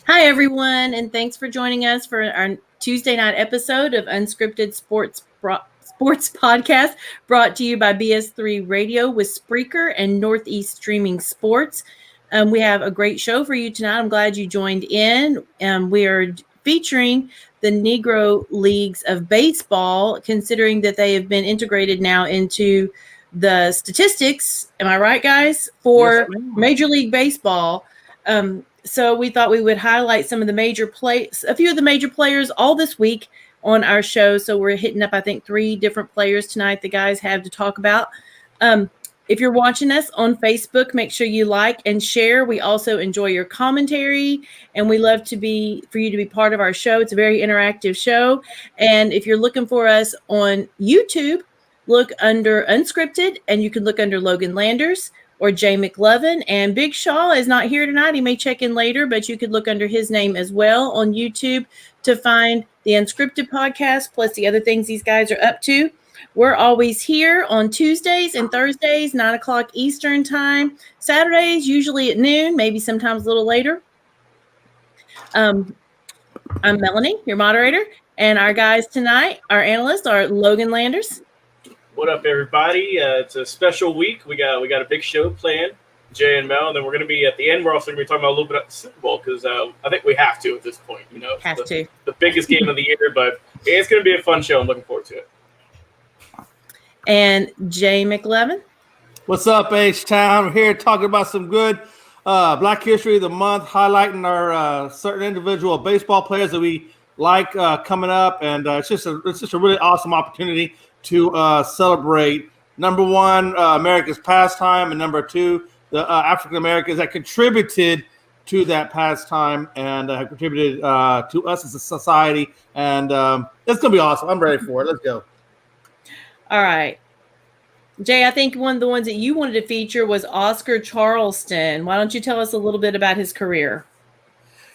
Hi, everyone, and thanks for joining us for our Tuesday night episode of Unscripted Sports Podcast, brought to you by BS3 Radio with Spreaker and Northeast Streaming Sports. We have a great show for you tonight. I'm glad you joined in. We are featuring the Negro Leagues of Baseball, considering that they have been integrated now into the statistics. Am I right, guys? For Major League Baseball. So we thought we would highlight some of the a few of the major players all this week on our show. So we're hitting up, I think, 3 different players tonight the guys have to talk about. If you're watching us on Facebook, make sure you like and share. We also enjoy your commentary, and we love for you to be part of our show. It's a very interactive show. And if you're looking for us on YouTube, look under Unscripted, and you can look under Logan Landers or Jay McLovin. And Big Shaw is not here tonight. He may check in later, but you could look under his name as well on YouTube to find the Unscripted podcast, plus the other things these guys are up to. We're always here on Tuesdays and Thursdays, 9 o'clock Eastern time. Saturdays, usually at noon, maybe sometimes a little later. I'm Melanie, your moderator. And our guys tonight, our analysts, are Logan Landers. What up, everybody? It's a special week. We got a big show planned, Jay and Mel, and then we're going to be at the end. We're also going to be talking about a little bit about the Super Bowl because I think we have to at this point. You know, the biggest game of the year, but it's going to be a fun show. I'm looking forward to it. And Jay McLevin. What's up, H-Town? We're here talking about some good Black History of the Month, highlighting our certain individual baseball players that we like coming up, and it's just a really awesome opportunity to celebrate, number one, America's pastime, and number 2, the African Americans that contributed to that pastime and have contributed to us as a society. And it's going to be awesome. I'm ready for it. Let's go. All right. Jay, I think one of the ones that you wanted to feature was Oscar Charleston. Why don't you tell us a little bit about his career?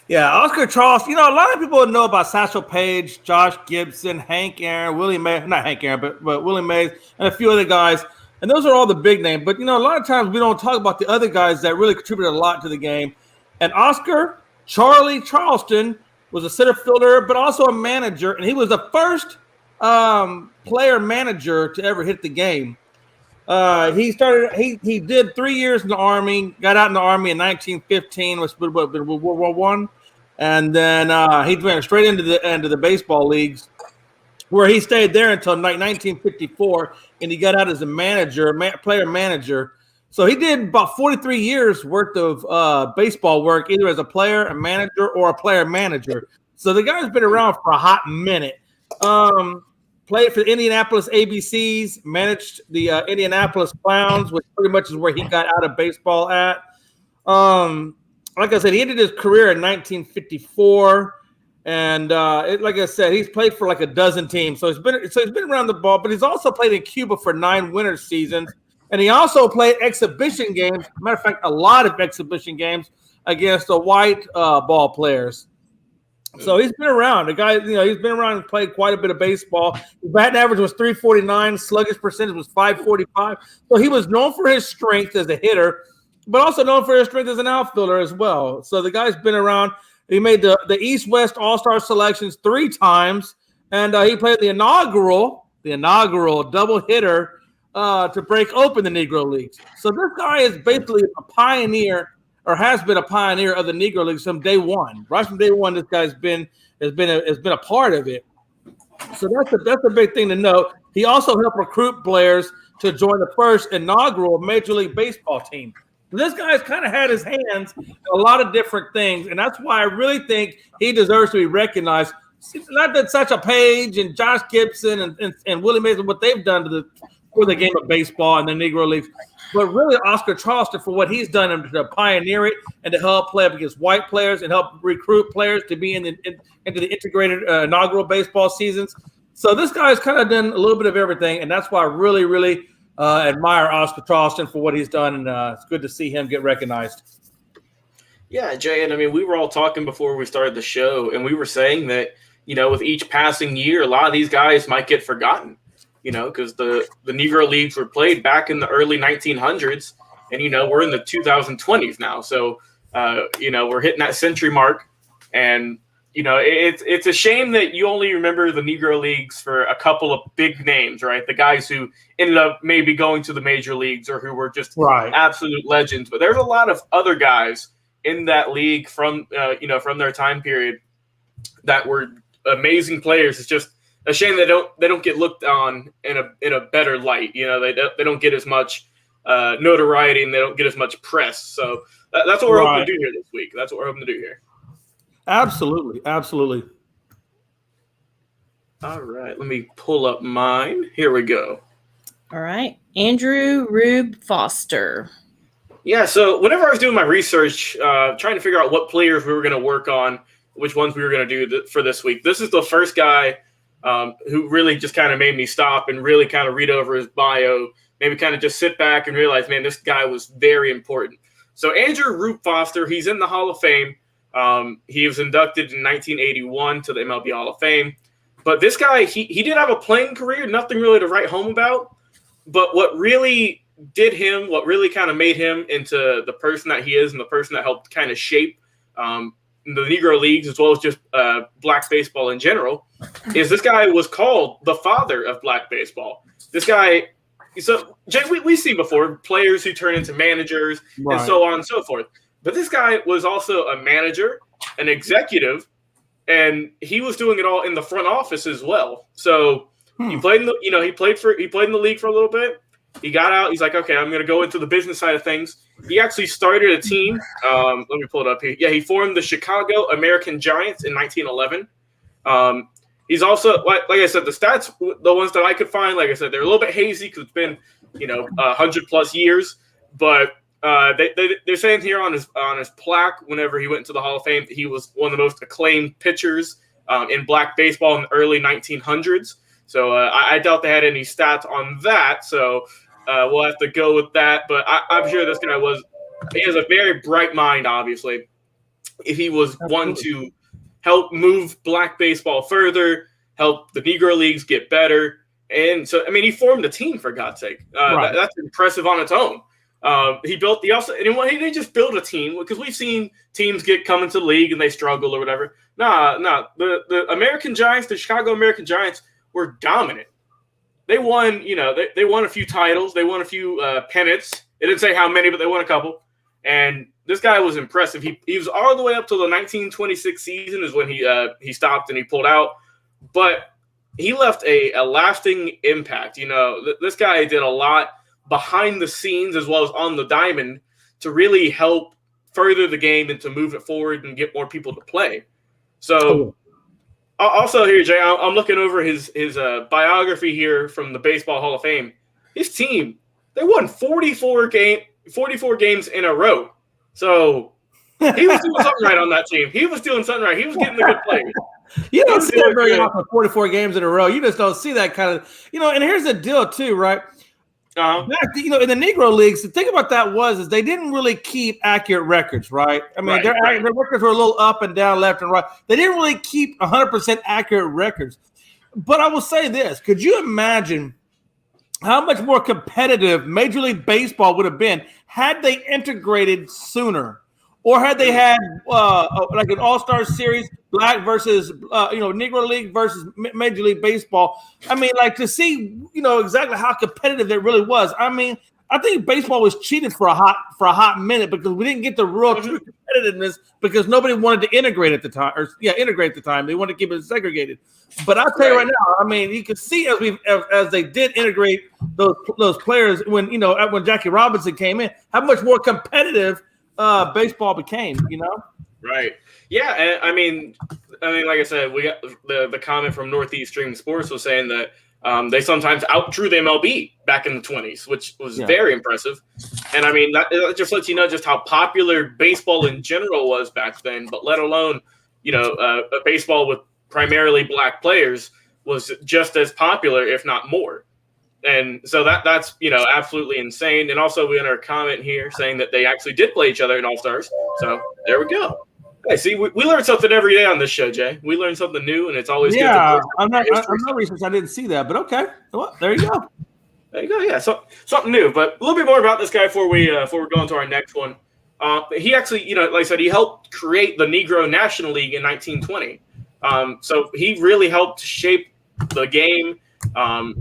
Yeah, Oscar Charleston. You know, a lot of people know about Satchel Paige, Josh Gibson, Hank Aaron, Willie Mays, not Hank Aaron, but Willie Mays, and a few other guys. And those are all the big names. But, you know, a lot of times we don't talk about the other guys that really contributed a lot to the game. And Oscar Charlie Charleston was a center fielder, but also a manager. And he was the first player manager to ever hit the game. He did 3 years in the Army, got out in the Army in 1915, was World War I. And then he went straight into the baseball leagues, where he stayed there until 1954, and he got out as a player manager. So he did about 43 years worth of baseball work, either as a player, a manager, or a player manager. So the guy's been around for a hot minute. Played for the Indianapolis ABCs, managed the Indianapolis Clowns, which pretty much is where he got out of baseball at. Like I said, he ended his career in 1954, and like I said, he's played for like a dozen teams. So he's been around the ball, but he's also played in Cuba for 9 winter seasons, and he also played exhibition games. Matter of fact, a lot of exhibition games against the white ball players. So he's been around. The guy, you know, he's been around and played quite a bit of baseball. His batting average was .349, sluggish percentage was .545. So he was known for his strength as a hitter, but also known for his strength as an outfielder as well. So the guy's been around. He made the East-West All-Star selections 3 times, and he played the inaugural double hitter to break open the Negro Leagues. So this guy is basically a pioneer, or has been a pioneer of the Negro Leagues from day one. Right from day one, this guy's been a part of it. So that's a big thing to note. He also helped recruit players to join the first inaugural Major League Baseball team. This guy's kind of had his hands in a lot of different things, and that's why I really think he deserves to be recognized. Not that Satchel Paige and Josh Gibson and Willie Mays and what they've done for the game of baseball and the Negro Leagues, but really Oscar Charleston for what he's done to pioneer it and to help play up against white players and help recruit players to be into the integrated inaugural baseball seasons. So this guy's kind of done a little bit of everything, and that's why I really, really admire Oscar Charleston for what he's done, and it's good to see him get recognized. Yeah, Jay, and I mean, we were all talking before we started the show, and we were saying that, with each passing year, a lot of these guys might get forgotten, because the Negro Leagues were played back in the early 1900s, and, we're in the 2020s now. So, we're hitting that century mark, and, it's a shame that you only remember the Negro Leagues for a couple of big names, right? The guys who ended up maybe going to the major leagues or who were just absolute legends. But there's a lot of other guys in that league from their time period that were amazing players. It's just a shame they don't get looked on in a better light. They don't get as much notoriety and they don't get as much press. So that's what we're hoping to do here this week. That's what we're hoping to do here. Absolutely. All right, let me pull up mine. Here we go. All right, Andrew Rube Foster. Yeah, so whenever I was doing my research, trying to figure out what players we were going to work on, which ones we were going to do for this week, this is the first guy who really just kind of made me stop and really kind of read over his bio, maybe kind of just sit back and realize, man, this guy was very important. So Andrew Rube Foster, he's in the Hall of Fame. He was inducted in 1981 to the MLB Hall of Fame. But this guy, he did have a playing career, nothing really to write home about. But what really what really kind of made him into the person that he is and the person that helped kind of shape the Negro Leagues as well as just black baseball in general, is this guy was called the father of black baseball. This guy, so Jay, we see before players who turn into managers and so on and so forth. But this guy was also a manager, an executive, and he was doing it all in the front office as well. So he played in the, he played in the league for a little bit. He got out. He's like, okay, I'm going to go into the business side of things. He actually started a team. Let me pull it up here. Yeah, he formed the Chicago American Giants in 1911. He's also, like I said, the stats, the ones that I could find, like I said, they're a little bit hazy because it's been, 100+ years. But they're saying here on his plaque, whenever he went into the Hall of Fame, that he was one of the most acclaimed pitchers in black baseball in the early 1900s. So I doubt they had any stats on that. So we'll have to go with that. But I'm sure this guy he has a very bright mind, obviously. If he was one to help move black baseball further, help the Negro Leagues get better. And so, I mean, he formed a team, for God's sake. That's impressive on its own. He didn't just build a team, because we've seen teams come into the league and they struggle or whatever. The American Giants, the Chicago American Giants, were dominant. They won, they won a few titles. They won a few pennants. It didn't say how many, but they won a couple. And this guy was impressive. He was all the way up to the 1926 season is when he stopped and he pulled out. But he left a lasting impact. This guy did a lot behind the scenes as well as on the diamond to really help further the game and to move it forward and get more people to play. So also here, Jay, I'm looking over his biography here from the Baseball Hall of Fame. His team, they won 44 games in a row. So he was doing something right on that team. He was doing something right. He was getting the good players. You don't see that very often, 44 games in a row. You just don't see that kind of, and here's the deal too, right? Back, in the Negro Leagues, the thing about that is they didn't really keep accurate records, right? I mean, their records were a little up and down, left and right. They didn't really keep 100% accurate records. But I will say this. Could you imagine how much more competitive Major League Baseball would have been had they integrated sooner? Or had they had like an all-star series, black versus, Negro League versus Major League Baseball. I mean, like to see, exactly how competitive it really was. I mean, I think baseball was cheated for a hot minute because we didn't get the real true competitiveness because nobody wanted to integrate at the time. Integrate at the time. They wanted to keep it segregated. But I'll tell you right now, I mean, you can see as they did integrate those players when Jackie Robinson came in, how much more competitive baseball became, Right. Yeah, and I mean, like I said, we got the comment from Northeast Stream Sports was saying that They sometimes outdrew the MLB back in the 20s, which was very impressive. And I mean, that just lets you know just how popular baseball in general was back then, but let alone, a baseball with primarily black players was just as popular, if not more. And so that's absolutely insane. And also we got our comment here saying that they actually did play each other in All-Stars. So there we go. Hey, see, we learn something every day on this show, Jay. We learn something new, and it's always good to I'm not research. I didn't see that, but okay. Well, there you go. There you go. Yeah, so something new. But a little bit more about this guy before we go into our next one. He actually, like I said, he helped create the Negro National League in 1920. So he really helped shape the game,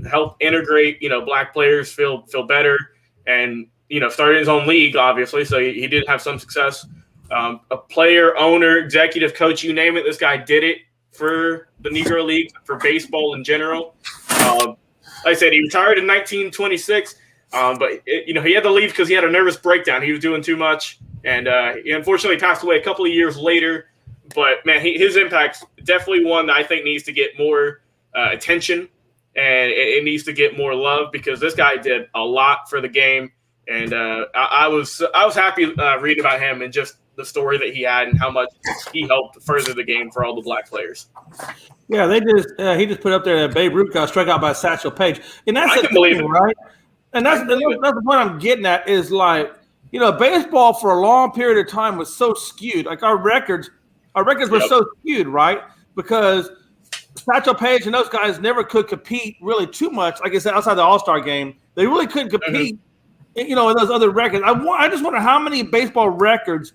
help integrate, black players feel better, and started his own league, obviously. So he did have some success. A player, owner, executive coach, you name it, this guy did it for the Negro League, for baseball in general. Like I said, he retired in 1926, but he had to leave because he had a nervous breakdown. He was doing too much, and he unfortunately passed away a couple of years later. But, man, his impact's definitely one that I think needs to get more attention, and it needs to get more love because this guy did a lot for the game. And I was happy reading about him and just the story that he had and how much he helped further the game for all the black players. Yeah, he just put up there that Babe Ruth got struck out by Satchel Paige, and that's I can believe it, right? And that's the point I'm getting at is like baseball for a long period of time was so skewed. Like our records were so skewed, right? Because Satchel Paige and those guys never could compete really too much. Like I said, outside the All-Star game, they really couldn't compete. In those other records. I just wonder how many baseball records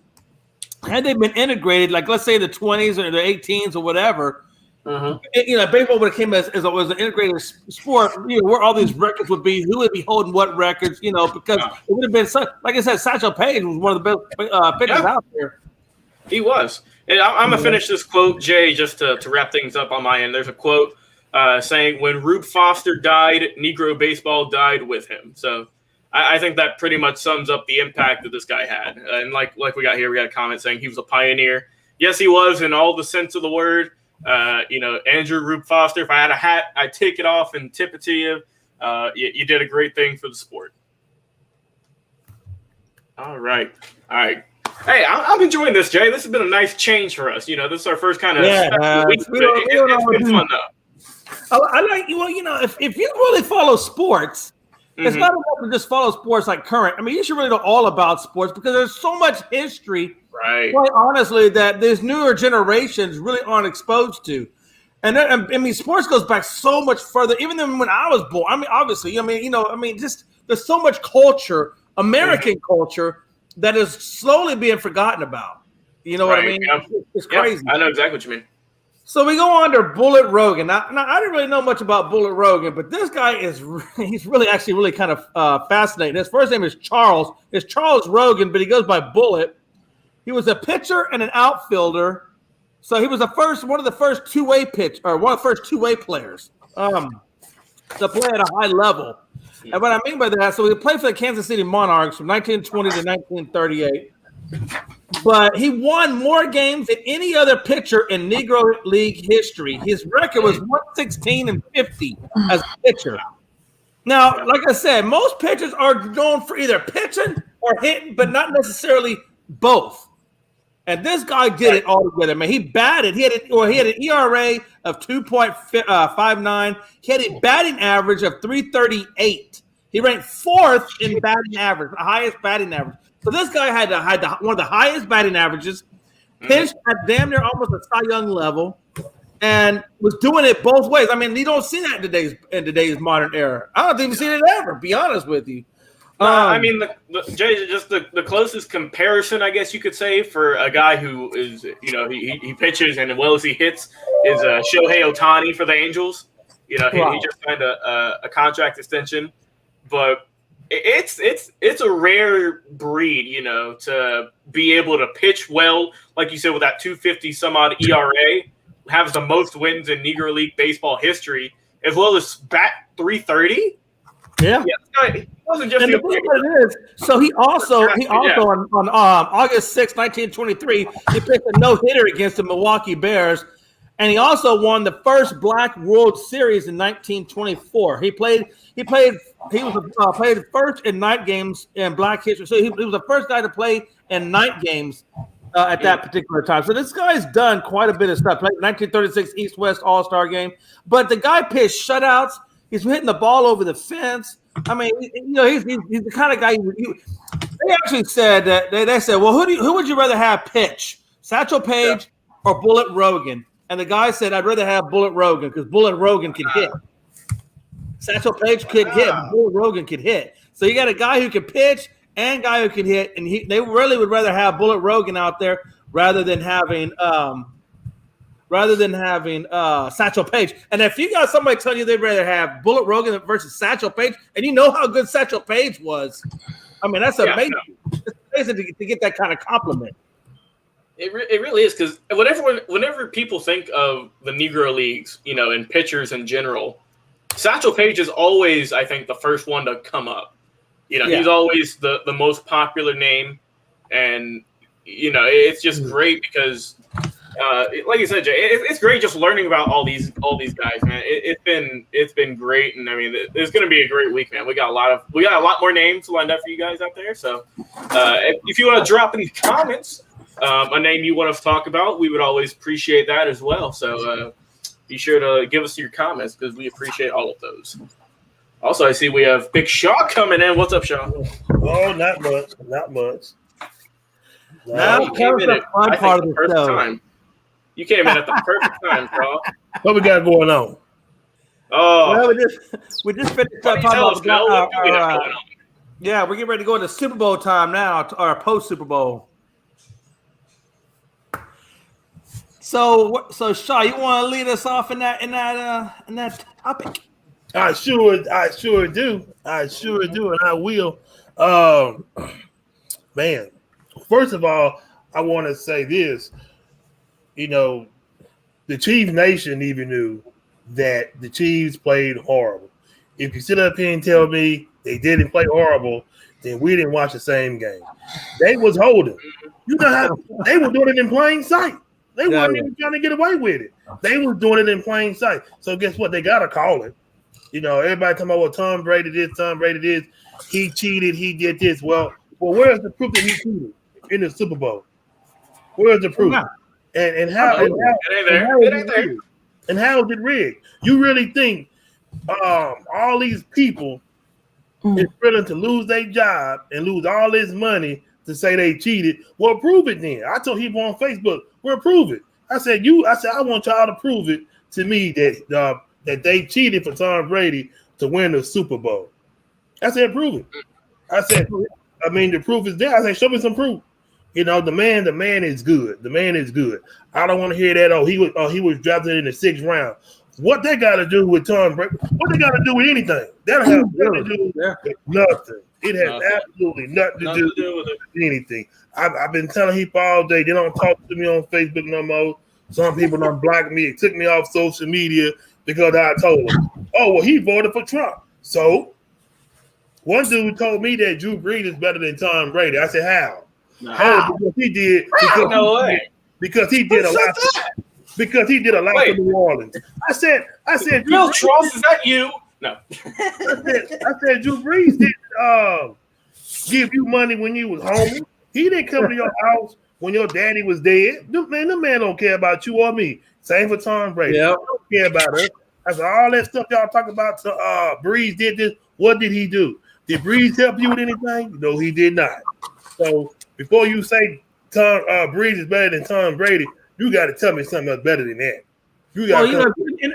had they been integrated, like let's say the 20s or the 18s or whatever. Baseball would have came as an integrated sport. Where all these records would be, who would be holding what records? Because it would have been such. Like I said, Satchel Paige was one of the best pitchers out there. He was. And I'm gonna finish this quote, Jay, just to wrap things up on my end. There's a quote saying, "When Rube Foster died, Negro baseball died with him." So. I think that pretty much sums up the impact that this guy had. And like we got here, we got a comment saying he was a pioneer. Yes, he was in all the sense of the word. Andrew Rube Foster, if I had a hat, I'd take it off and tip it to you. You did a great thing for the sport. All right. Hey, I'm enjoying this, Jay. This has been a nice change for us. This is our first kind of week. It's been fun, though. I like, if you really follow sports, it's not enough to just follow sports like current. I mean, you should really know all about sports because there's so much history, right? Quite honestly, that these newer generations really aren't exposed to. And sports goes back so much further, even than when I was born. I mean, obviously, just there's so much culture, American culture, that is slowly being forgotten about. You know what I mean? Yeah. It's crazy. I know exactly what you mean. So we go on to Bullet Rogan. Now, I didn't really know much about Bullet Rogan, but this guy he's really kind of fascinating. His first name is Charles. It's Charles Rogan, but he goes by Bullet. He was a pitcher and an outfielder. So he was one of the first two-way players to play at a high level. And what I mean by that, so he played for the Kansas City Monarchs from 1920 to 1938. But he won more games than any other pitcher in Negro League history. His record was 116-50 as a pitcher. Now, like I said, most pitchers are known for either pitching or hitting, but not necessarily both. And this guy did it all together, man. He batted. He had an ERA of 2.59. He had a batting average of 338. He ranked fourth in batting average, the highest batting average. So this guy had one of the highest batting averages, pitched at damn near almost a Cy Young level, and was doing it both ways. I mean, you don't see that in today's modern era. I don't even see it ever, be honest with you. I mean, Jay, just the closest comparison, I guess you could say, for a guy who is, he pitches and as well as he hits is Shohei Ohtani for the Angels. He just signed a contract extension, but it's a rare breed, to be able to pitch well, like you said, with that 250 some odd ERA, has the most wins in Negro League baseball history, as well as bat 330. Yeah. It wasn't just so he also on August 6, 1923, he pitched a no-hitter against the Milwaukee Bears, And he also won the first Black World Series in 1924. He played first in night games in Black history. So he was the first guy to play in night games at that particular time. So this guy's done quite a bit of stuff. Played 1936 East-West All-Star game. But the guy pitched shutouts. He's hitting the ball over the fence. I mean, he's the kind of guy. They actually said that they said, well, who would you rather have pitch, Satchel Paige or Bullet Rogan? And the guy said, I'd rather have Bullet Rogan because Bullet Rogan can hit. Satchel Paige could hit, but Bullet Rogan could hit. So you got a guy who can pitch and a guy who can hit, and they really would rather have Bullet Rogan out there rather than having Satchel Paige. And if you got somebody telling you they'd rather have Bullet Rogan versus Satchel Paige, and you know how good Satchel Paige was, I mean, that's amazing. It's amazing to get that kind of compliment. It really is, because whenever people think of the Negro Leagues, and pitchers in general, Satchel Paige is always, I think, the first one to come up. He's always the most popular name, and it's just great because, like you said, Jay, it's great just learning about all these guys, man. It's been great, and I mean, it's going to be a great week, man. We got a lot more names lined up for you guys out there. So, if you want to drop any comments, a name you want to talk about, we would always appreciate that as well. So, be sure to give us your comments because we appreciate all of those. Also, I see we have Big Shaw coming in. What's up, Shaw? Oh, not much. Now you came in at the perfect time. You came in at the perfect time, Shaw. What we got going on? Oh, well, we just finished up talking about we're getting ready to go into Super Bowl time now, or post Super Bowl. So Shaw, you want to lead us off in that topic? I sure do, and I will. Man, first of all, I want to say this. The Chiefs Nation even knew that the Chiefs played horrible. If you sit up here and tell me they didn't play horrible, then we didn't watch the same game. They was holding. You know how they were doing it in plain sight. They weren't even trying to get away with it. They was doing it in plain sight. So guess what? They got to call it. Everybody talking about, well, Tom Brady this. He cheated. He did this. Well, where's the proof that he cheated in the Super Bowl? Where's the proof? And how is it rigged? You really think all these people is willing to lose their job and lose all this money to say they cheated? Well, prove it then. I told people on Facebook, well, prove it. I said, I want y'all to prove it to me that they cheated for Tom Brady to win the Super Bowl. I said, prove it. I said, the proof is there. I said, show me some proof. The man is good. The man is good. I don't want to hear that. He was drafted in the 6th round. What they got to do with Tom Brady? What they got to do with anything? That has nothing to do with nothing. It has absolutely nothing to do with anything. I've been telling people all day, they don't talk to me on Facebook no more. Some people don't block me. It took me off social media because I told them, oh, well, he voted for Trump. So one dude told me that Drew Brees is better than Tom Brady. I said, how? How? Because he did. Because he did a lot. Because he did a lot for New Orleans. I said, Bill Charles, is that you? No. I said, Drew Brees didn't give you money when you was home. He didn't come to your house when your daddy was dead. The man don't care about you or me. Same for Tom Brady. Yep. Don't care about us. I said, all that stuff y'all talk about. Brees did this. What did he do? Did Brees help you with anything? No, he did not. So before you say Brees is better than Tom Brady, you got to tell me something else better than that. You got.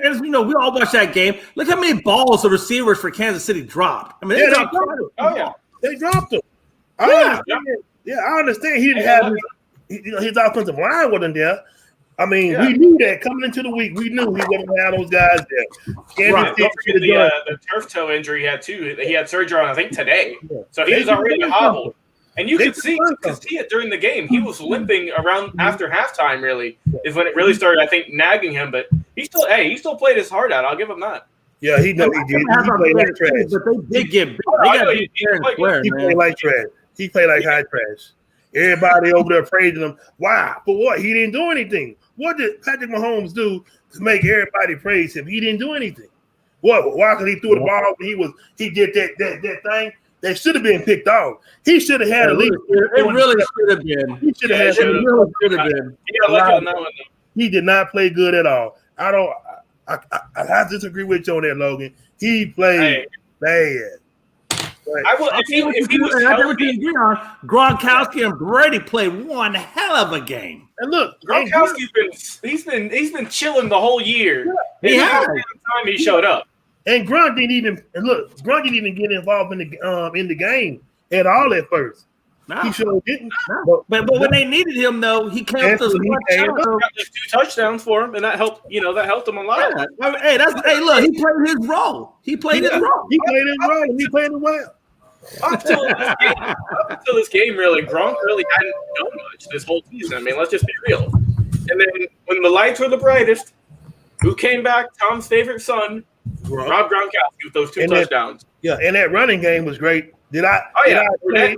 As we all watched that game. Look how many balls the receivers for Kansas City dropped. I mean, they dropped them. Oh yeah, they dropped them. I understand. He didn't have his offensive line wasn't there. I mean, we knew that coming into the week. We knew he wasn't have those guys there. Right. Don't forget the turf toe injury he had too. He had surgery on, I think, today. So he was already hobbled. And you could see it during the game. He was limping around after halftime, really, is when it really started, I think, nagging him. But he still played his heart out. I'll give him that. Yeah, he did. He played like trash. But they did get big. He played like trash. He played like high trash. Everybody over there praising him. Why? For what? He didn't do anything. What did Patrick Mahomes do to make everybody praise him? He didn't do anything. What? Why? Because he threw the ball. He did that thing. That should have been picked off. He should have had a lead. It really should have been. He should have had. It really should have been. He did not play good at all. I have to disagree with you on that, Logan. He played bad. If he was healthy, Gronkowski and Brady played one hell of a game. And look, Gronkowski's been chilling the whole year. He has. Every time he showed up. And Gronk didn't even get involved in the game at all at first. No. He sure didn't. No. But when they needed him, though, he came up with got 2 touchdowns for him, and that helped. That helped him a lot. Yeah. Look, he played his role. He played his role. He played his role. And he played it well. Up until this game, really, Gronk really hadn't done much this whole season. I mean, let's just be real. And then when the lights were the brightest, who came back? Tom's favorite son, Rob Gronkowski, with those 2 touchdowns. And that running game was great. Fournette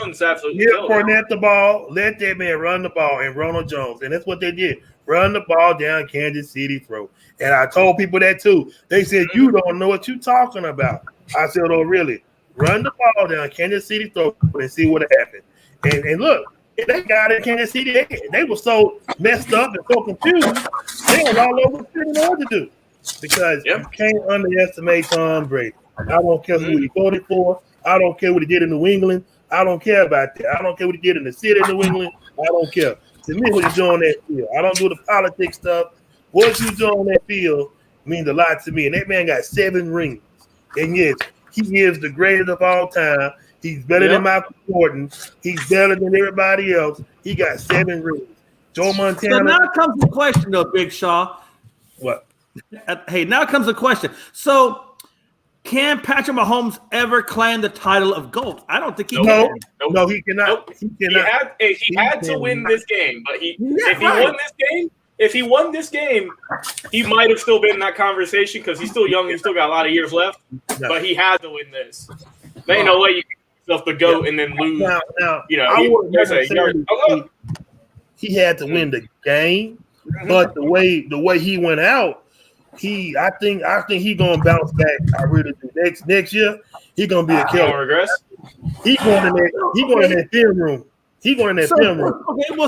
runs absolutely. Give Fournette the ball, let that man run the ball, and Ronald Jones, and that's what they did. Run the ball down Kansas City throat. And I told people that too. They said, you don't know what you're talking about. I said, oh, really? Run the ball down Kansas City throat and see what happened. And look, they got in Kansas City. They were so messed up and so confused. They were all over didn't know what to do. Because you can't underestimate Tom Brady. I don't care who he voted for. I don't care what he did in New England. I don't care about that. I don't care what he did in the city of New England. I don't care. To me, what he's doing on that field, I don't do the politics stuff. What you doing on that field means a lot to me. And that man got 7 rings. And yes, he is the greatest of all time. He's better than Michael Jordan. He's better than everybody else. He got 7 rings. Joe Montana. So now comes the question, though, Big Shaw. What? Hey, now comes the question. So, can Patrick Mahomes ever claim the title of GOAT? I don't think he can. No, he cannot. Nope. He had to win this game, but if he won this game, he might have still been in that conversation because he's still young. He's still got a lot of years left. No. But he had to win this. There ain't no way you can yourself the GOAT and then lose. Now, he had to win the game, but the way he went out. I think he's gonna bounce back. I really do. Next year, he's gonna be a killer. Regress. He's going in that film room. Okay, well,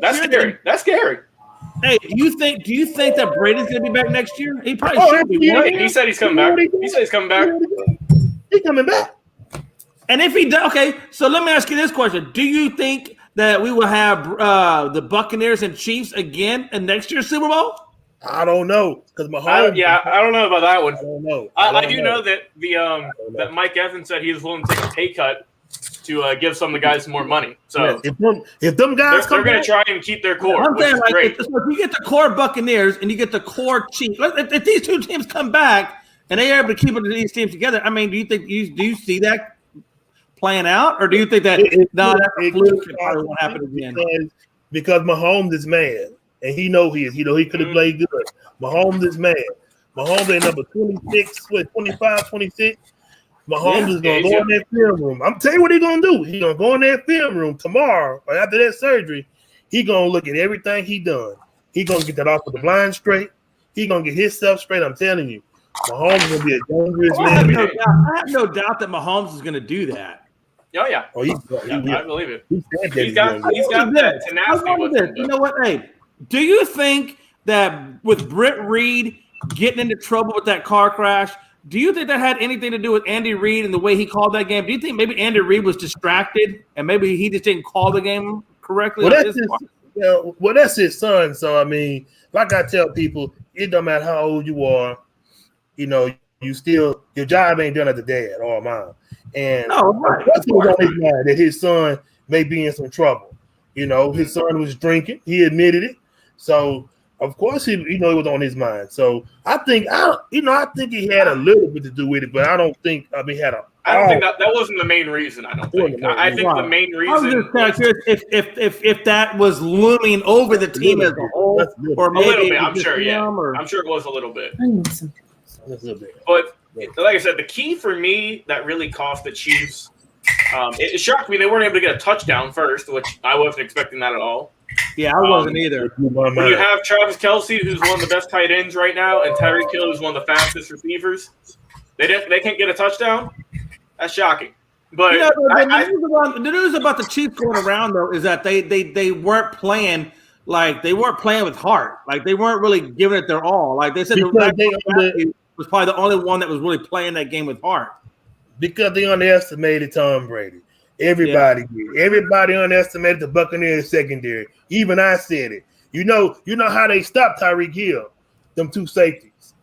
that's scary. That's scary. Hey, do you think that Brady's gonna be back next year? He probably should be. Right? He said he's coming back. He's coming back. He's coming back. And if he does, okay. So let me ask you this question: do you think that we will have the Buccaneers and Chiefs again in next year's Super Bowl? I don't know because Mahomes. I don't know about that one. I don't know. I do know that that Mike Evans said he was willing to take a pay cut to give some of the guys more money. So if them guys they're going to try and keep their core. Which is great. If you get the core Buccaneers and you get the core Chiefs, if these 2 teams come back and they're able to keep these teams together, I mean, do you see that playing out, or do you think that that's a fluke and probably won't happen again? Because Mahomes is mad. And he could have played good. Mahomes is mad. Mahomes ain't number 26, 25, 26. Mahomes is going to go in that film room. I'm telling you what he's going to do. He's going to go in that film room tomorrow or after that surgery. He's going to look at everything he done. He's going to get that off of the blind straight. He's going to get his stuff straight. I'm telling you. Mahomes is going to be a dangerous man. I have no doubt that Mahomes is going to do that. Oh, yeah. I believe it. He's got that tenacity. You know what? Hey, do you think that with Britt Reed getting into trouble with that car crash, do you think that had anything to do with Andy Reid and the way he called that game? Do you think maybe Andy Reid was distracted and maybe he just didn't call the game correctly? Well, that's his son. So, I mean, like I tell people, it don't matter how old you are, you still, your job ain't done as a dad or a mom. And that's what's on his mind, that his son may be in some trouble. His son was drinking. He admitted it. So, of course, it was on his mind. So, I think he had a little bit to do with it, but I don't think had a. I don't think that wasn't the main reason. I don't think. I think the main reason. I'm just kind of curious if that was looming over the team as a whole, or maybe a little bit. I'm sure. Yeah, I'm sure it was a little bit. But like I said, the key for me that really cost the Chiefs It shocked me they weren't able to get a touchdown first, which I wasn't expecting that at all. Yeah, I wasn't either. When you have Travis Kelce, who's one of the best tight ends right now, and Tyreek Hill, who's one of the fastest receivers, they can't get a touchdown. That's shocking. But the news about the Chiefs going around though is that they weren't playing with heart. Like they weren't really giving it their all. Like they said, was probably the only one that was really playing that game with heart. Because they underestimated Tom Brady. Everybody did. Everybody underestimated the Buccaneers secondary. Even I said it. You know how they stopped Tyreek Hill, them two safeties.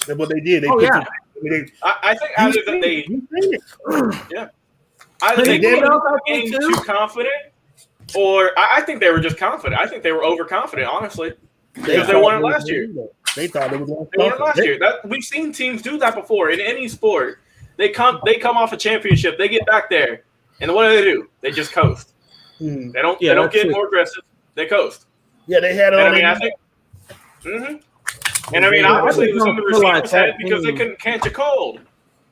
That's what they did. I think either that they either they came into the game too confident, or I think they were just confident. I think they were overconfident, honestly, because they won it last year. They thought it was they won it last year. We've seen teams do that before in any sport. They come off a championship. They get back there, and what do? They just coast. They don't get more aggressive. They coast. Yeah, they had it on. I think. And obviously it was on the receiver's head because they couldn't catch a cold.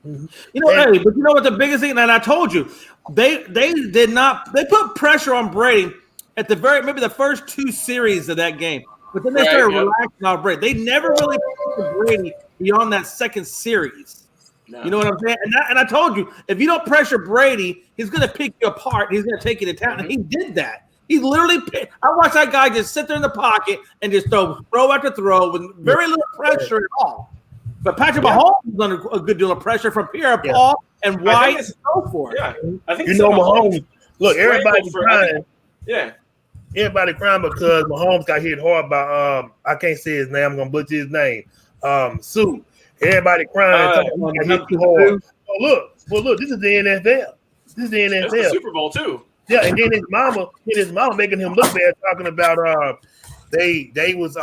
But you know what the biggest thing? And I told you, they did not. They put pressure on Brady at maybe the first two series of that game, but then they started relaxing on Brady. They never really put Brady beyond that second series. No. You know what I'm saying? And I told you, if you don't pressure Brady, he's going to pick you apart. He's going to take you to town. And he did that. He literally I watched that guy just sit there in the pocket and just throw after throw with very little pressure at all. But Patrick Mahomes was under a good deal of pressure from Pierre Paul and White and so forth. Yeah, I think Mahomes. Look, everybody's crying. Yeah. Everybody crying because Mahomes got hit hard by I can't say his name. I'm going to butcher his name. Sue. Everybody crying. He got hit too hard. Look, this is the NFL. This is the NFL. It's the Super Bowl too. Yeah, and then his mama making him look bad, talking about they was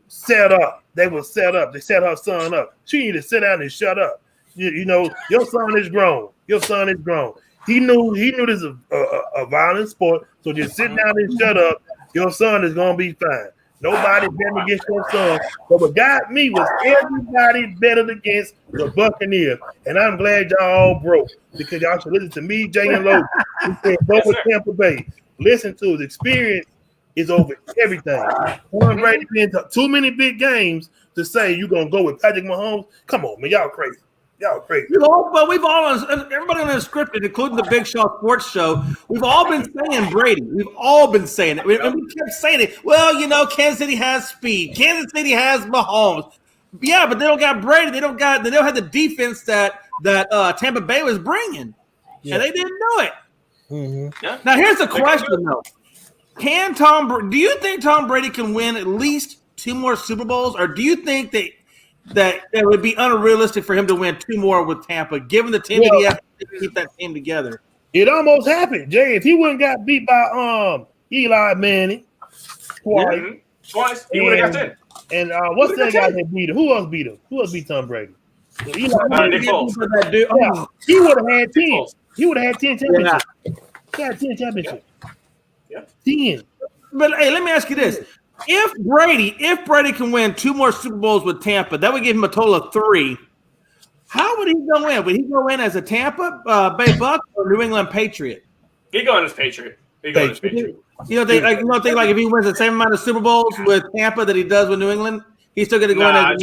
set up. They were set up. They set her son up. She need to sit down and shut up. You know, your son is grown. Your son is grown. He knew this is a violent sport. So just sit down and shut up. Your son is gonna be fine. Nobody betting against your son. But what got me was everybody betted against the Buccaneers. And I'm glad y'all all broke because y'all should listen to me, Jay and Logan. He said, go with Tampa Bay. Listen to his experience is over everything. Tom Brady been to too many big games to say you're going to go with Patrick Mahomes. Come on, man. Y'all crazy. Y'all crazy. But we've all, everybody on Unscripted, including the Big Show Sports Show, we've all been saying Brady. We've all been saying it. We kept saying it. Well, Kansas City has speed. Kansas City has Mahomes. Yeah, but they don't got Brady. They don't have the defense that Tampa Bay was bringing. Yeah. And they didn't do it. Mm-hmm. Yeah. Now, here's the question, though. Do you think Tom Brady can win at least 2 more Super Bowls, or do you think that it would be unrealistic for him to win 2 more with Tampa, given the team that he has to keep that team together? It almost happened, Jay. If he wouldn't got beat by Eli Manning twice, he would have got 10. And what's that guy that beat him? Who else beat him? Who else beat Tom Brady? Eli Manning. Nick Foles. He would have had 10. He would have had 10 championships. He had 10 championships. Yeah. 10. But hey, let me ask you this. If Brady can win 2 more Super Bowls with Tampa, that would give him a total of 3. How would he go in? Would he go in as a Tampa Bay Buck or New England Patriot? He'd go in as Patriot. You don't think if he wins the same amount of Super Bowls with Tampa that he does with New England, he's still going to go in as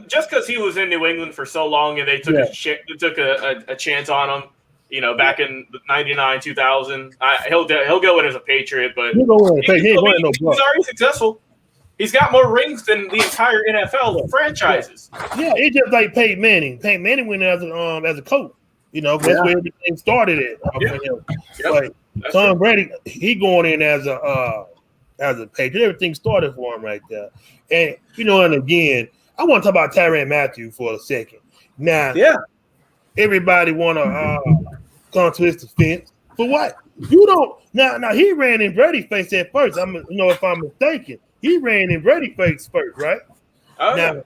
just because he was in New England for so long and they took a chance on him. Back in '99, 2000, he'll go in as a Patriot, but he's already successful. He's got more rings than the entire NFL franchises. Yeah, it's just like Peyton Manning. Peyton Manning went as a coach. That's where everything started at. Like Tom Brady, he going in as a Patriot. Everything started for him right there. And and again, I want to talk about Tyrann Mathieu for a second. Now, everybody want to come to his defense for what? You don't now. He ran in Brady's face at first. If I'm mistaken, he ran in Brady's face first, right? Oh,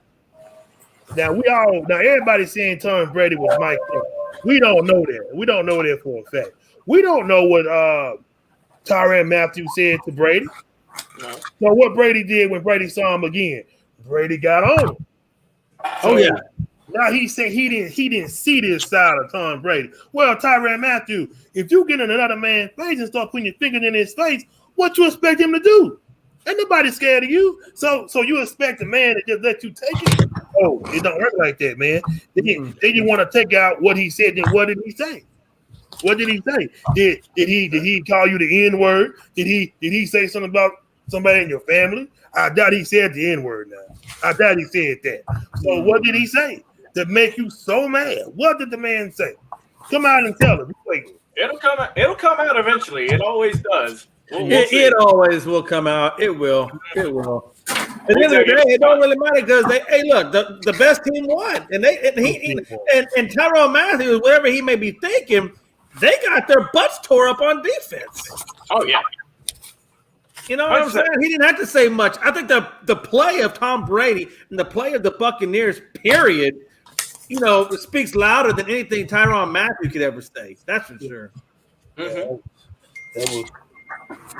Now everybody's saying Tom Brady was Mike Tyson. We don't know that. We don't know that for a fact. We don't know what Tyrann Mathieu said to Brady. No. So what Brady did when Brady saw him again, Brady got on him. Oh yeah. Now he said he didn't see this side of Tom Brady. Well, Tyrann Mathieu, if you get in another man's face and start putting your fingers in his face, what you expect him to do? Ain't nobody scared of you. So you expect a man to just let you take it? Oh, it don't work like that, man. They didn't want to take out what he said. Then what did he say? What did he say? Did he call you the N-word? Did he say something about somebody in your family? I doubt he said the N-word now. I doubt he said that. So what did he say to make you so mad? What did the man say? Come out and tell us. It'll come out eventually. It always does. It always will come out. It will. It will. At the end of the day, it don't really matter because look, the best team won, and Tyrann Mathieu, whatever he may be thinking, they got their butts tore up on defense. Oh yeah. You know what I'm saying? He didn't have to say much. I think the play of Tom Brady and the play of the Buccaneers, period, speaks louder than anything Tyrann Mathieu could ever say. That's for sure. Mm-hmm.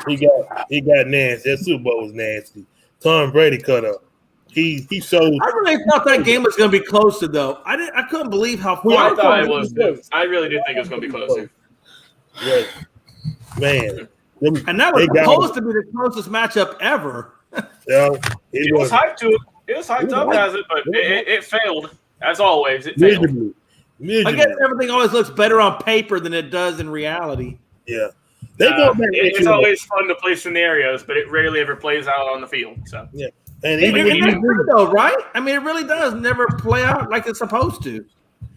He got nasty. That Super Bowl was nasty. Tom Brady cut up. He showed. I really thought that game was going to be closer, though. I couldn't believe how far. I thought it was. I really did think it was going to be closer. Yeah. Man. And that was supposed to be the closest matchup ever. Yeah, it was hyped to it. It was hyped up as it, but it failed as always. It failed. I guess everything always looks better on paper than it does in reality. Yeah, it's always fun to play scenarios, but it rarely ever plays out on the field. So yeah, and even when you do though, right? I mean, it really does never play out like it's supposed to.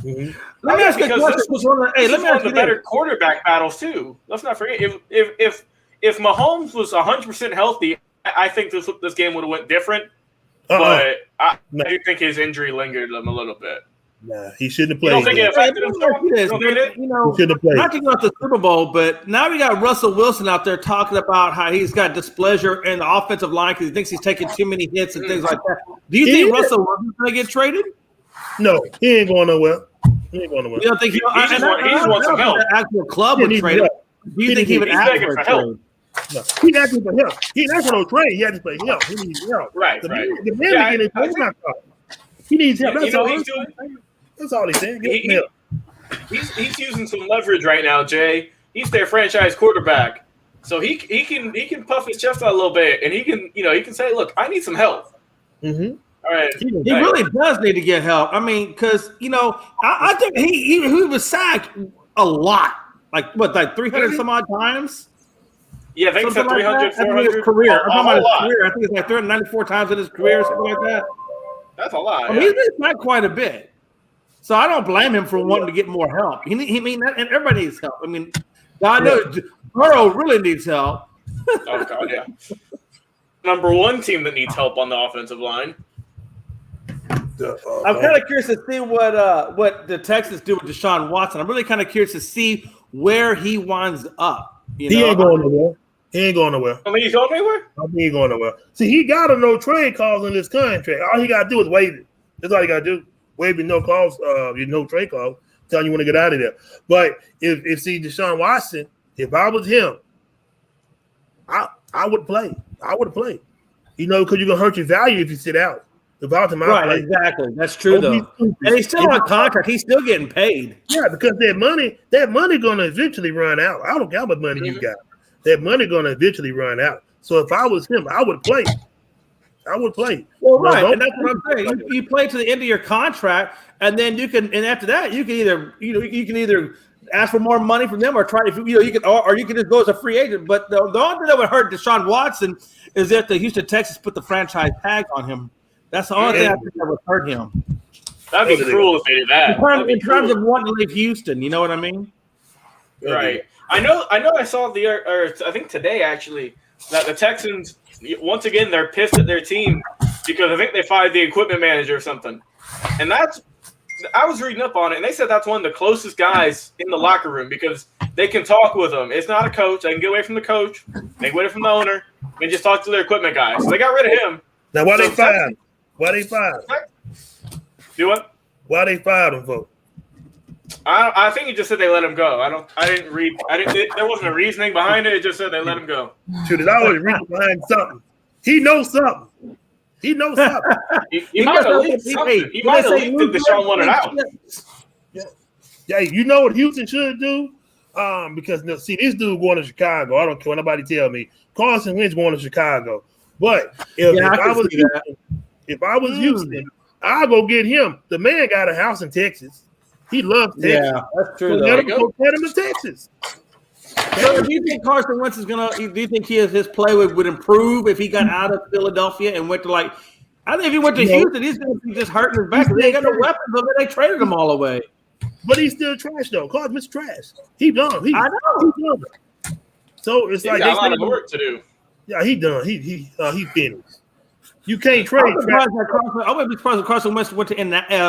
Mm-hmm. Let me ask you a question. This was one of the better quarterback battles too. Let's not forget if Mahomes was 100% healthy, I think this game would have went different. But I do think his injury lingered him a little bit. Nah, he shouldn't have played. You don't think it affected him? Not to go out the Super Bowl, but now we got Russell Wilson out there talking about how he's got displeasure in the offensive line because he thinks he's taking too many hits and things like that. Do you think Russell Wilson's going to get traded? No, he ain't going nowhere. You don't think he wants some help? The actual club would trade him. Do you think he would ask for help? No, he asking for help. He ain't asking for no trade. He asking for help. He needs help. Right. The man getting he needs help. That's all. That's all he's saying. Get help. He's using some leverage right now, Jay. He's their franchise quarterback, so he can puff his chest out a little bit, and he can say, "Look, I need some help." Mm-hmm. All right. He really does need to get help. I mean, because I think he was sacked a lot, like 300 some odd times. Yeah, I think it's 300, 400. His career. I'm talking about his career. I think it's like 394 times in his career, something like that. That's a lot. He's been sacked quite a bit. So I don't blame him for wanting to get more help. And everybody needs help. I mean, God knows Burrow really needs help. Oh God, yeah. Number one team that needs help on the offensive line. I'm kind of curious to see what the Texans do with Deshaun Watson. I'm really kind of curious to see where he winds up. He ain't going nowhere. He ain't going nowhere. I mean, he's going anywhere? He ain't going nowhere. See, he got a no trade clause in this contract. All he got to do is waive it. That's all he got to do. Waive your no clause, your no trade clause, telling you want to get out of there. But if Deshaun Watson, if I was him, I would play. I would play. Because you're gonna hurt your value if you sit out. If I was him, right, exactly. That's true though. And he's still on contract. He's still getting paid. Yeah, because that money gonna eventually run out. I don't care how much money you got. That money gonna eventually run out. So if I was him, I would play. Well, right, and that's what I'm saying. You play to the end of your contract, and then you can, and after that, you can either ask for more money from them, or try if you can, or you can just go as a free agent. But the only thing that would hurt Deshaun Watson is if the Houston Texans put the franchise tag on him. That's the only thing I think that would hurt him. That'd be cruel if they did that. In terms of wanting to leave Houston, you know what I mean? Right. I know. I saw I think today actually that the Texans. Once again, they're pissed at their team because I think they fired the equipment manager or something. And I was reading up on it, and they said that's one of the closest guys in the locker room because they can talk with them. It's not a coach. They can get away from the coach. They can get away from the owner and just talk to their equipment guy. So they got rid of him. Now, why they fired him? Why they fired him? Do what? Why they fired him for? I think he just said they let him go. I didn't read. There wasn't a reasoning behind it. It just said they let him go. Shoot, there's always reason behind something. He knows something. He knows something. He might have leaked something. He might have leaked that Deshaun wanted out. Yeah, you know what Houston should do? Because see, this dude going to Chicago. I don't care what nobody tell me. Carson Wentz going to Chicago. But if I was Houston, I'll go get him. The man got a house in Texas. He loves Texas. Yeah, that's true. So let him go get him in Texas. So do you think Carson Wentz is gonna? Do you think his play would improve if he got out of Philadelphia and went to I think if he went to Houston, he's gonna be just hurting his back. They ain't got no weapons, but they traded him all away. But he's still trash though. Carson Wentz trash. He done. I know. He done. So it's like got a lot of work to do. Yeah, he done. He finished. You can't trade. I wouldn't be surprised if Carson Wentz went to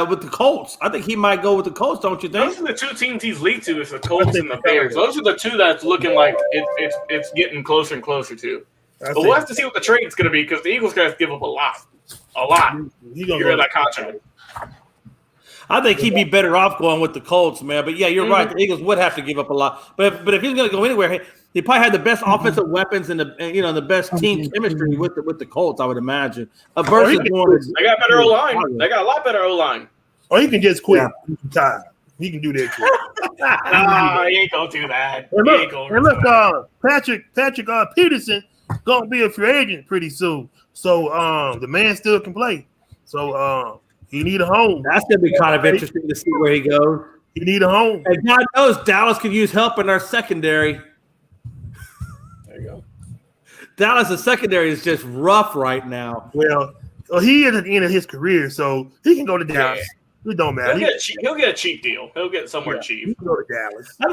with the Colts. I think he might go with the Colts, don't you think? Those are the two teams he's leaked to, is the Colts and the Bears. Those are the two that's looking like it's getting closer and closer to. But we'll have to see what the trade's going to be, because the Eagles guys give up a lot. You're in that contract. I think he'd be better off going with the Colts, man. But yeah, you're right. The Eagles would have to give up a lot. But if he's going to go anywhere, he probably had the best offensive weapons and the best team chemistry with the Colts, I would imagine. They got better O-line. They got a lot better O-line. Or he can just quit. Yeah. He can do that too. He ain't gonna do that. And look, Patrick Peterson gonna be a free agent pretty soon. So the man still can play. So he need a home. That's gonna be kind of interesting to see where he goes. He need a home. And God knows Dallas could use help in our secondary. There you go. Dallas' secondary is just rough right now. Well, he is at the end of his career, so he can go to Dallas. It don't matter. He'll get a cheap deal. He'll get somewhere cheap. He can go to Dallas. I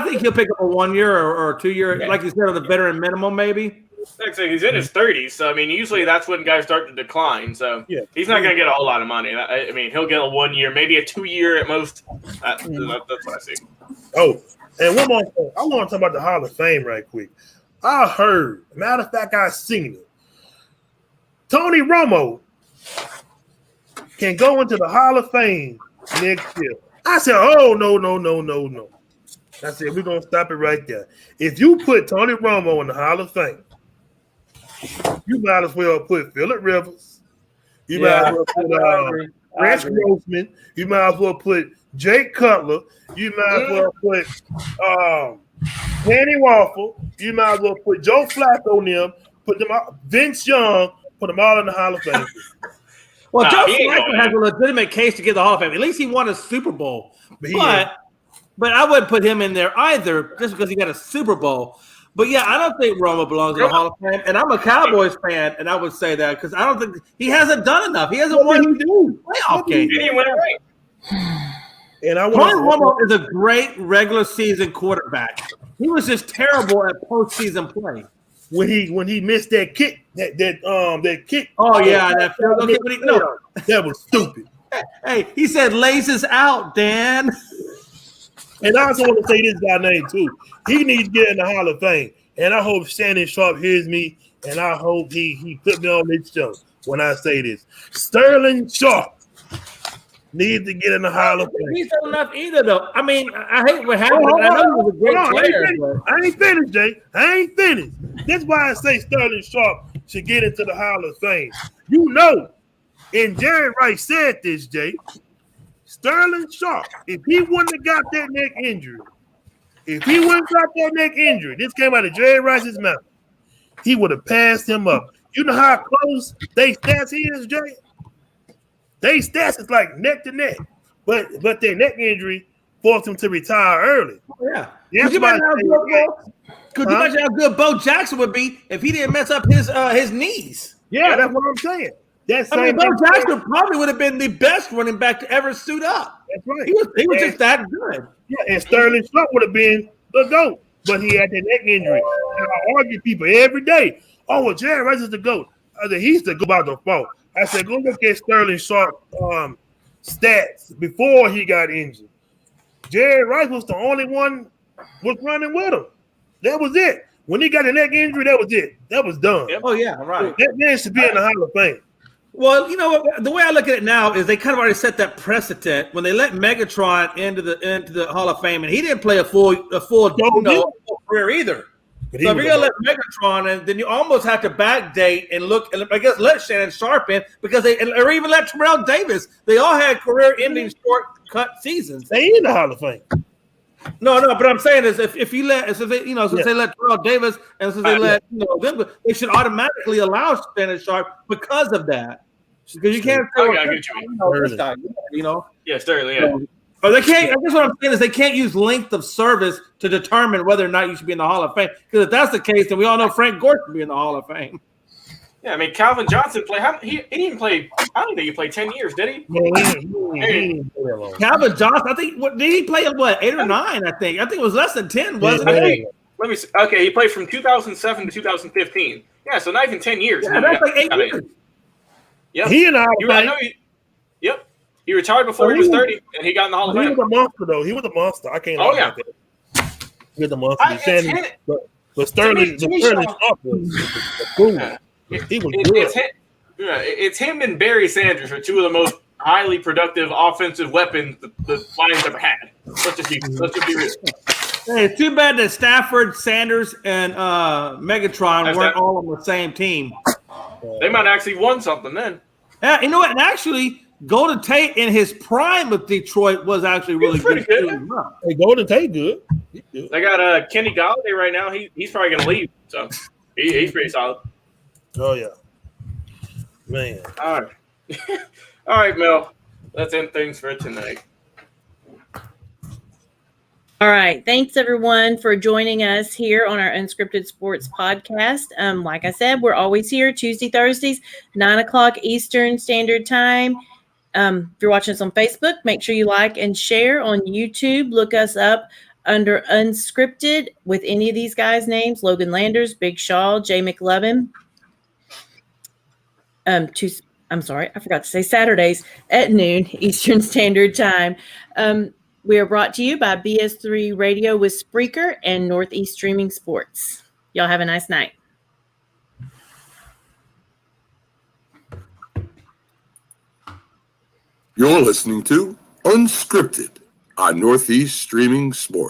think he'll pick up a 1 year or 2 year, like you said, on the veteran minimum, maybe. He's in his 30s, so I mean, usually that's when guys start to decline. So he's not going to get a whole lot of money. I mean, he'll get a 1 year, maybe a 2 year at most. That's what I see. Oh, and one more thing. I want to talk about the Hall of Fame right quick. I heard, matter of fact, I seen it. Tony Romo can go into the Hall of Fame next year. I said, oh, no. I said, we're going to stop it right there. If you put Tony Romo in the Hall of Fame, you might as well put Phillip Rivers. You might as well put Rex Grossman. You might as well put Jake Cutler. You might as well put Danny Waffle. You might as well put Joe Flacco on them. Put them all, Vince Young. Put them all in the Hall of Fame. Well, Joe Flacco has a legitimate case to get the Hall of Fame. At least he won a Super Bowl. But I wouldn't put him in there either, just because he got a Super Bowl. But yeah, I don't think Romo belongs in the Hall of Fame. And I'm a Cowboys fan, and I would say that because I don't think he hasn't done enough. He hasn't won any playoff game. He didn't win it right. And Tony Romo is a great regular season quarterback. He was just terrible at postseason play. When he missed that kick, that kick. Oh yeah, that field goal. That was stupid. Hey, he said laces out, Dan. And I also want to say this guy name too. He needs to get in the Hall of Fame. And I hope Shannon Sharp hears me. And I hope he put me on this show when I say this. Sterling Sharp needs to get in the Hall of Fame. He's not enough either, though. I mean, I hate what happened. I know he was a great player. I ain't finished, Jay. I ain't finished. That's why I say Sterling Sharp should get into the Hall of Fame. You know, and Jerry Rice said this, Jay. Sterling Sharp, if he wouldn't have got that neck injury, this came out of Jerry Rice's mouth, he would have passed him up. You know how close they stats is, Jay? They stats is like neck to neck, but their neck injury forced him to retire early. Oh, yeah. Could you imagine how good Bo Jackson would be if he didn't mess up his knees? Yeah, that's what I'm saying. Bo Jackson probably would have been the best running back to ever suit up. That's right. He was just that good. Yeah, and Sterling Sharp would have been the GOAT, but he had that neck injury. And I argue people every day. Oh, well, Jerry Rice is the GOAT. I said, he's the GOAT by default. I said, go look at Sterling Sharp stats before he got injured. Jerry Rice was the only one was running with him. That was it. When he got a neck injury, that was it. That was done. Oh, yeah, right. That man should be in the Hall of Fame. Well, you know, the way I look at it now is they kind of already set that precedent when they let Megatron into the Hall of Fame, and he didn't play a full career either. So if you're gonna let Megatron in, then you almost have to backdate and look. I guess let Shannon Sharp in because or even let Terrell Davis. They all had career-ending short-cut seasons. They in the Hall of Fame. No, but I'm saying is if you let, since they let Terrell Davis and since they let them, they should automatically allow Shannon Sharp because of that. Because you can't. This guy, Yeah, Sterling. Yeah. But they can't. I guess what I'm saying is they can't use length of service to determine whether or not you should be in the Hall of Fame. Because if that's the case, then we all know Frank Gore should be in the Hall of Fame. Yeah, I mean Calvin Johnson played. He didn't play. I don't think he played 10 years, did he? Calvin Johnson. I think. What did he play? 8 or 9? I think it was less than 10. Wasn't it? Let me see. Okay, he played from 2007 to 2015. Yeah, so not even 10 years. Yeah, that's like 8 years. Yep. He in the Hall of Fame. Yep. He retired before he was 30, and he got in the Hall of Fame. He was a monster, though. He was a monster. I can't. Oh yeah. He was a monster. But Sterling Sharp was cool. He was good. It's him and Barry Sanders are two of the most highly productive offensive weapons the Lions ever had. Let's just be real. Hey, it's too bad that Stafford, Sanders, and Megatron weren't all on the same team. They might actually won something then. Yeah, you know what? And actually, Golden Tate in his prime with Detroit was actually really good. Hey, Golden Tate good. They got Kenny Golladay right now. He's probably going to leave, so he's pretty solid. Oh yeah, man. All right, Mel. Let's end things for tonight. All right. Thanks, everyone, for joining us here on our Unscripted Sports podcast. Like I said, we're always here Tuesday, Thursdays, 9 o'clock Eastern Standard Time. If you're watching us on Facebook, make sure you like and share. On YouTube, look us up under Unscripted with any of these guys' names: Logan Landers, Big Shaw, Jay McLovin. I'm sorry, I forgot to say Saturdays at noon Eastern Standard Time. We are brought to you by BS3 Radio with Spreaker and Northeast Streaming Sports. Y'all have a nice night. You're listening to Unscripted on Northeast Streaming Sports.